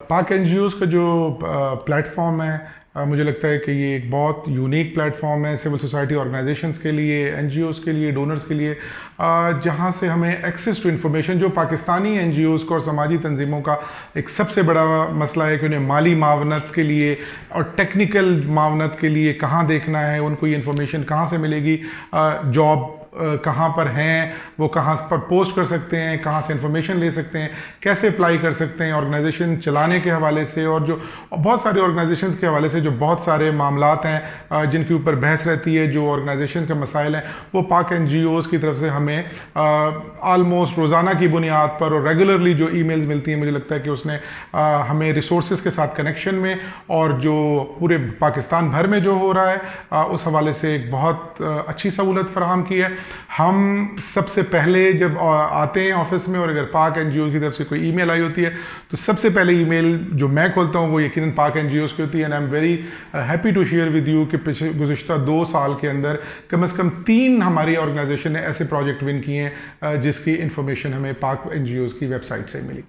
पाक एनजीओज़ का जो प्लेटफॉर्म है, मुझे लगता है कि ये एक बहुत यूनिक प्लेटफॉर्म है सिविल सोसाइटी ऑर्गेनाइजेशंस के लिए, एनजीओज़ के लिए, डोनर्स के लिए, जहाँ से हमें एक्सेस टू इन्फॉर्मेशन, जो पाकिस्तानी एनजीओज़ को और समाजी तंजीमों का एक सबसे बड़ा मसला है कि उन्हें माली मावनत के लिए और टेक्निकल मावनत के लिए कहाँ देखना है, उनको ये इन्फॉर्मेशन कहाँ से मिलेगी, जॉब कहाँ पर हैं, वो कहाँ पर पोस्ट कर सकते हैं, कहाँ से इंफॉर्मेशन ले सकते हैं, कैसे अप्लाई कर सकते हैं ऑर्गेनाइजेशन चलाने के हवाले से, और जो बहुत सारे ऑर्गेनाइजेशन के हवाले से जो बहुत सारे मामलात हैं जिनके ऊपर बहस रहती है, जो ऑर्गेनाइजेशन के मसाइल हैं, वो पाक एनजीओज़ की तरफ से हमें आलमोस्ट रोज़ाना की बुनियाद पर और रेगुलरली जो ईमेल्स मिलती हैं, मुझे लगता है कि उसने हमें रिसोर्सेज के साथ कनेक्शन में और जो पूरे पाकिस्तान भर में जो हो रहा है उस हवाले से एक बहुत अच्छी सहूलत फराहम की है। हम सबसे पहले जब आते हैं ऑफिस में और अगर पाक एनजीओ की तरफ से कोई ईमेल आई होती है तो सबसे पहले ईमेल जो मैं खोलता हूँ वो यकीनन पाक एनजीओ की होती है। And I am very happy to share with you कि पिछले गुज़िश्ता 2 साल के अंदर कम से कम 3 हमारी ऑर्गेनाइजेशन ने ऐसे प्रोजेक्ट विन किए हैं जिसकी इंफॉर्मेशन हमें पाक एनजीओ की वेबसाइट से मिली।